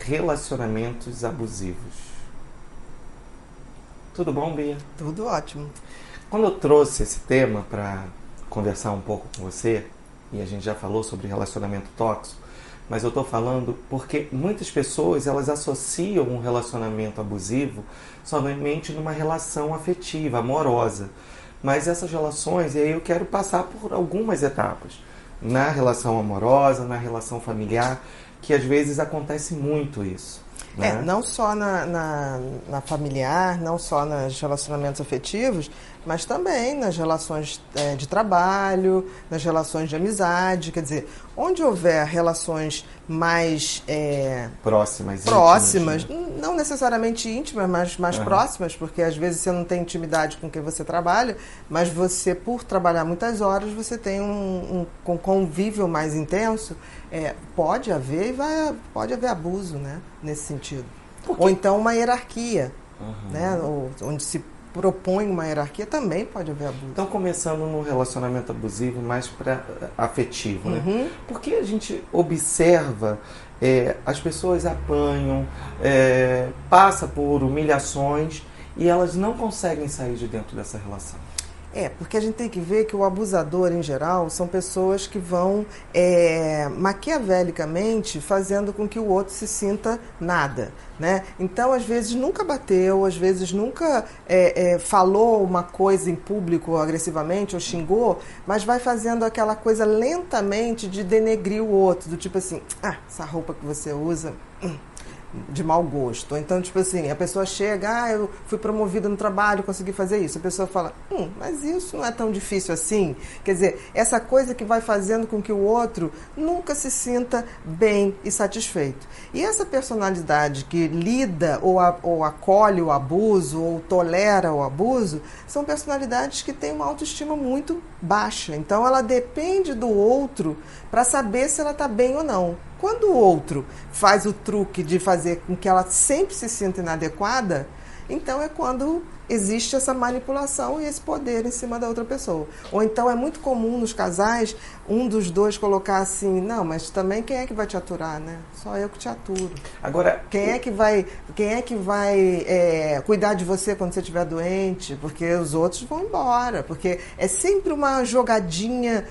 relacionamentos abusivos. Tudo bom, Bia? Tudo ótimo. Quando eu trouxe esse tema para conversar um pouco com você, e a gente já falou sobre relacionamento tóxico, mas eu estou falando porque muitas pessoas elas associam um relacionamento abusivo somente numa relação afetiva, amorosa. Mas essas relações, e aí eu quero passar por algumas etapas. Na relação amorosa, na relação familiar, que às vezes acontece muito isso. Né? Não só na familiar, não só nos relacionamentos afetivos, mas também nas relações de trabalho, nas relações de amizade. Quer dizer, onde houver relações mais próximas, íntimas, né? Não necessariamente íntimas, mas mais próximas, porque às vezes você não tem intimidade com quem você trabalha, mas você, por trabalhar muitas horas, você tem um convívio mais intenso. Pode haver abuso, né, nesse sentido. Ou então uma hierarquia, né, onde se propõe uma hierarquia, também pode haver abuso. Então, começando no relacionamento abusivo mais afetivo, né? Porque a gente observa, as pessoas apanham, passa por humilhações e elas não conseguem sair de dentro dessa relação. Porque a gente tem que ver que o abusador, em geral, são pessoas que vão maquiavelicamente fazendo com que o outro se sinta nada, né? Então, às vezes, nunca bateu, às vezes nunca falou uma coisa em público agressivamente ou xingou, mas vai fazendo aquela coisa lentamente de denegrir o outro, do tipo assim, essa roupa que você usa... de mau gosto. Ou então, tipo assim, a pessoa chega, eu fui promovida no trabalho, consegui fazer isso. A pessoa fala, mas isso não é tão difícil assim. Quer dizer, essa coisa que vai fazendo com que o outro nunca se sinta bem e satisfeito. E essa personalidade que lida ou acolhe o abuso ou tolera o abuso, são personalidades que têm uma autoestima muito baixa. Então, ela depende do outro para saber se ela está bem ou não. Quando o outro faz o truque de fazer com que ela sempre se sinta inadequada, então é quando existe essa manipulação e esse poder em cima da outra pessoa. Ou então é muito comum nos casais, um dos dois colocar assim, não, mas também quem é que vai te aturar, né? Só eu que te aturo. Agora, quem é que vai cuidar de você quando você estiver doente? Porque os outros vão embora. Porque é sempre uma jogadinha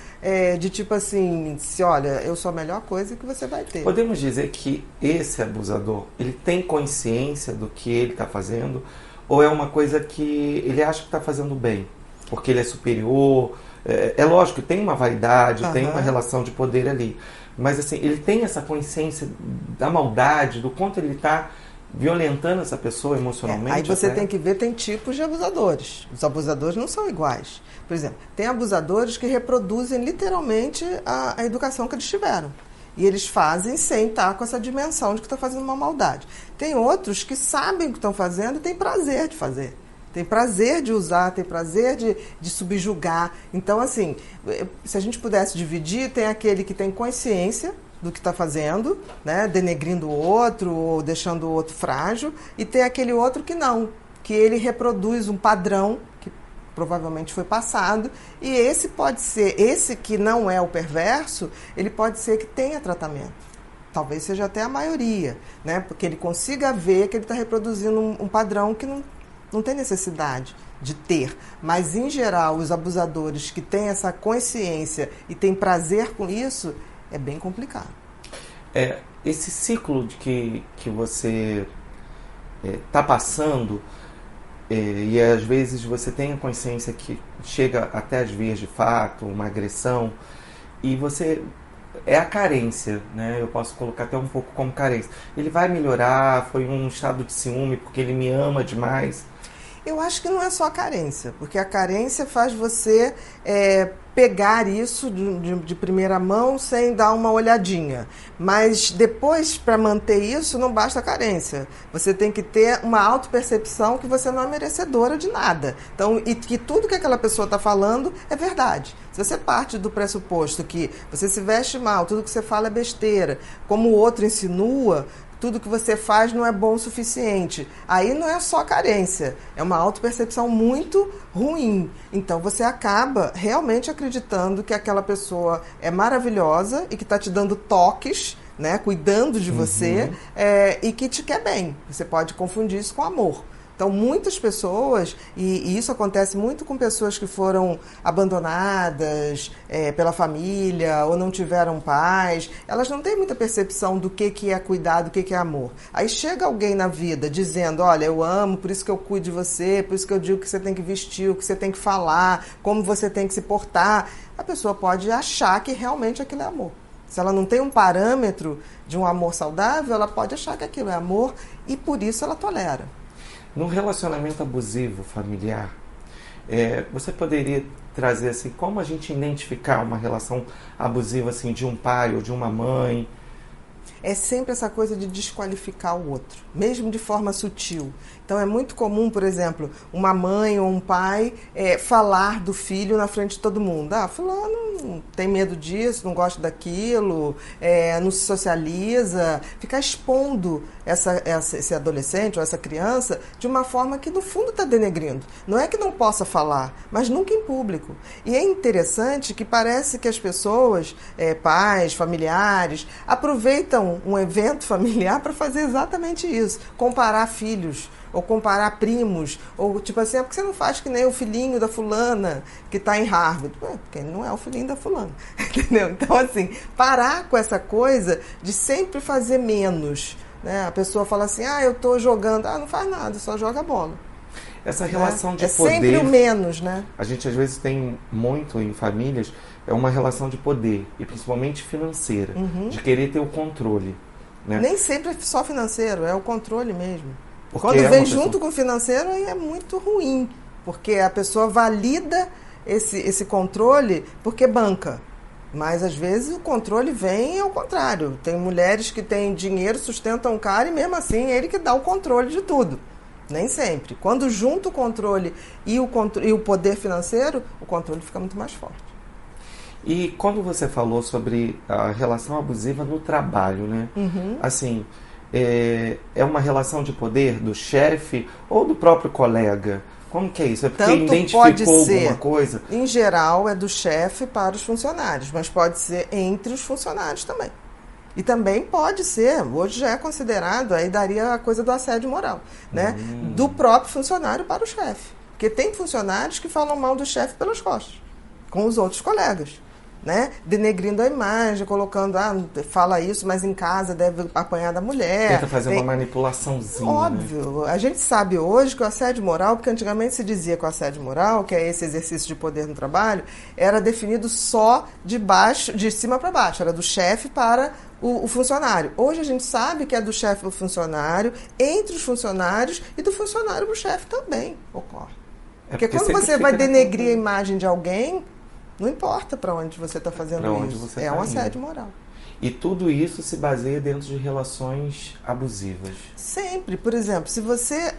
de tipo assim, olha, eu sou a melhor coisa que você vai ter. Podemos dizer que esse abusador, ele tem consciência do que ele está fazendo? Ou é uma coisa que ele acha que está fazendo bem? Porque ele é superior. É lógico, tem uma vaidade, tem uma relação de poder ali. Mas assim, ele tem essa consciência da maldade, do quanto ele está violentando essa pessoa emocionalmente. Aí você tem que ver, tem tipos de abusadores. Os abusadores não são iguais. Por exemplo, tem abusadores que reproduzem literalmente a educação que eles tiveram. E eles fazem sem estar com essa dimensão de que está fazendo uma maldade. Tem outros que sabem o que estão fazendo e têm prazer de fazer. Tem prazer de usar, tem prazer de subjugar. Então, assim, se a gente pudesse dividir, tem aquele que tem consciência do que está fazendo, né, denegrindo o outro ou deixando o outro frágil, e tem aquele outro que não, que ele reproduz um padrão que provavelmente foi passado, e esse que não é o perverso, ele pode ser que tenha tratamento. Talvez seja até a maioria, né? Porque ele consiga ver que ele está reproduzindo um padrão que não tem necessidade de ter. Mas, em geral, os abusadores que têm essa consciência e têm prazer com isso, é bem complicado. Esse ciclo de que você está passando, e às vezes você tem a consciência que chega até às vias de fato, uma agressão, e você... é a carência, né? Eu posso colocar até um pouco como carência. Ele vai melhorar, foi um estado de ciúme porque ele me ama demais. Eu acho que não é só a carência, porque a carência faz você pegar isso de primeira mão sem dar uma olhadinha. Mas depois, para manter isso, não basta a carência. Você tem que ter uma autopercepção que você não é merecedora de nada. Então, e que tudo que aquela pessoa está falando é verdade. Se você parte do pressuposto que você se veste mal, tudo que você fala é besteira, como o outro insinua, tudo que você faz não é bom o suficiente. Aí não é só carência, é uma autopercepção muito ruim. Então você acaba realmente acreditando que aquela pessoa é maravilhosa e que está te dando toques né, cuidando de você, e que te quer bem. Você pode confundir isso com amor. Então, muitas pessoas, e isso acontece muito com pessoas que foram abandonadas pela família ou não tiveram pais, elas não têm muita percepção do que é cuidar, do que é amor. Aí chega alguém na vida dizendo, olha, eu amo, por isso que eu cuido de você, por isso que eu digo que você tem que vestir, o que você tem que falar, como você tem que se portar. A pessoa pode achar que realmente aquilo é amor. Se ela não tem um parâmetro de um amor saudável, ela pode achar que aquilo é amor e por isso ela tolera. No relacionamento abusivo familiar, você poderia trazer assim, como a gente identificar uma relação abusiva assim, de um pai ou de uma mãe? É sempre essa coisa de desqualificar o outro, mesmo de forma sutil. Então é muito comum, por exemplo, uma mãe ou um pai falar do filho na frente de todo mundo. Ah, fulano tem medo disso, não gosta daquilo, não se socializa. Ficar expondo esse adolescente ou essa criança de uma forma que no fundo está denegrindo. Não é que não possa falar, mas nunca em público. E é interessante que parece que as pessoas, pais, familiares, aproveitam um evento familiar para fazer exatamente isso. Comparar filhos, ou comparar primos, ou tipo assim, por que você não faz que nem o filhinho da fulana que está em Harvard? Porque ele não é o filhinho da fulana, entendeu? Então, assim, parar com essa coisa de sempre fazer menos, né? A pessoa fala assim, eu estou jogando, não faz nada, só joga bola. Essa relação de poder... É sempre o menos, né? A gente às vezes tem muito em famílias, é uma relação de poder, e principalmente financeira, de querer ter o controle. Né? Nem sempre é só financeiro, é o controle mesmo. Porque quando vem junto com o financeiro, aí é muito ruim, porque a pessoa valida esse controle porque banca. Mas, às vezes, o controle vem ao contrário. Tem mulheres que têm dinheiro, sustentam o cara e, mesmo assim, é ele que dá o controle de tudo. Nem sempre. Quando junta o controle e o poder financeiro, o controle fica muito mais forte. E quando você falou sobre a relação abusiva no trabalho, né? Assim... É uma relação de poder do chefe ou do próprio colega? Como que é isso? É porque Tanto identificou pode ser, alguma coisa? Em geral, é do chefe para os funcionários, mas pode ser entre os funcionários também. E também pode ser, hoje já é considerado, aí daria a coisa do assédio moral, né? Do próprio funcionário para o chefe. Porque tem funcionários que falam mal do chefe pelas costas, com os outros colegas. Né? Denegrindo a imagem, colocando, fala isso, mas em casa deve apanhar da mulher. Tenta fazer uma manipulaçãozinha. Óbvio. Né? A gente sabe hoje que o assédio moral, porque antigamente se dizia que o assédio moral, que é esse exercício de poder no trabalho, era definido só de cima para baixo, era do chefe para o funcionário. Hoje a gente sabe que é do chefe para o funcionário, entre os funcionários e do funcionário para o chefe também ocorre. Porque quando você vai denegrir a imagem de alguém, não importa para onde você está fazendo isso. É um assédio moral. E tudo isso se baseia dentro de relações abusivas. Sempre. Por exemplo, se você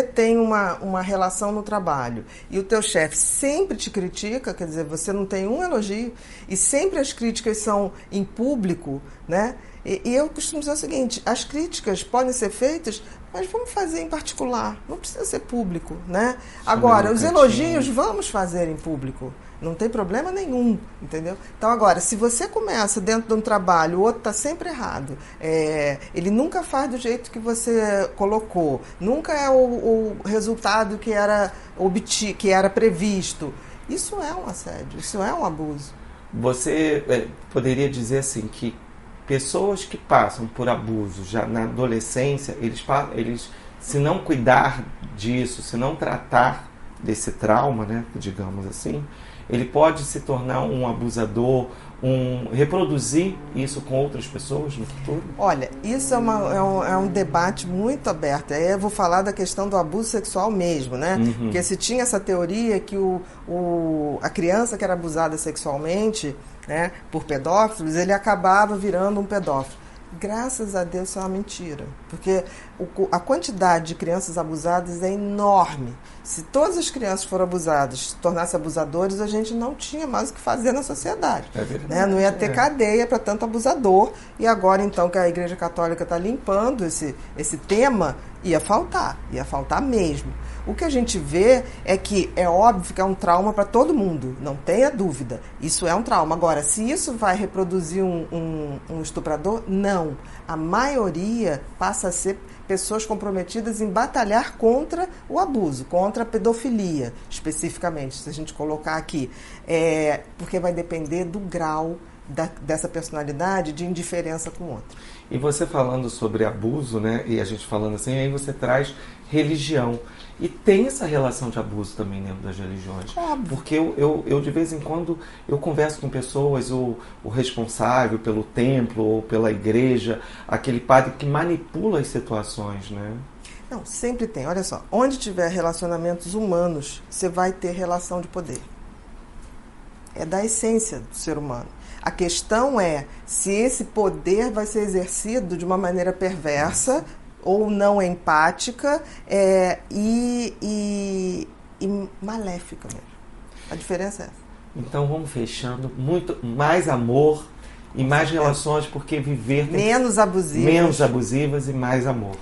tem uma relação no trabalho e o teu chefe sempre te critica, quer dizer, você não tem um elogio e sempre as críticas são em público, né? E eu costumo dizer o seguinte, as críticas podem ser feitas, mas vamos fazer em particular, não precisa ser público, né? Agora, os elogios vamos fazer em público, não tem problema nenhum, entendeu? Então, agora, se você começa dentro de um trabalho, o outro está sempre errado, ele nunca faz do jeito que você colocou, nunca é o resultado que era previsto, isso é um assédio, isso é um abuso. Você poderia dizer assim que pessoas que passam por abuso já na adolescência, eles se não cuidar disso, se não tratar desse trauma, né, digamos assim, ele pode se tornar um abusador, reproduzir isso com outras pessoas no futuro? Olha, isso é um debate muito aberto. Aí eu vou falar da questão do abuso sexual mesmo, né? Porque se tinha essa teoria que a criança que era abusada sexualmente, né, por pedófilos, ele acabava virando um pedófilo. Graças a Deus isso é uma mentira, porque a quantidade de crianças abusadas é enorme. Se todas as crianças foram abusadas, se tornassem abusadores, a gente não tinha mais o que fazer na sociedade. É verdade, né? Não ia ter cadeia para tanto abusador. E agora, então, que a Igreja Católica está limpando esse tema, Ia faltar mesmo. O que a gente vê é que é óbvio que é um trauma para todo mundo, não tenha dúvida. Isso é um trauma. Agora, se isso vai reproduzir um estuprador, não. A maioria passa a ser pessoas comprometidas em batalhar contra o abuso, contra a pedofilia, especificamente, se a gente colocar aqui. Porque vai depender do grau dessa personalidade de indiferença com o outro. E você falando sobre abuso, né, e a gente falando assim, aí você traz religião. E tem essa relação de abuso também dentro das religiões. Óbvio. Porque eu de vez em quando, eu converso com pessoas, o responsável pelo templo ou pela igreja, aquele padre que manipula as situações, né? Não, sempre tem. Olha só, onde tiver relacionamentos humanos, você vai ter relação de poder. É da essência do ser humano. A questão é se esse poder vai ser exercido de uma maneira perversa ou não empática e maléfica mesmo. A diferença é essa. Então vamos fechando. Muito mais amor e mais relações, porque viver tem menos abusivas e mais amor.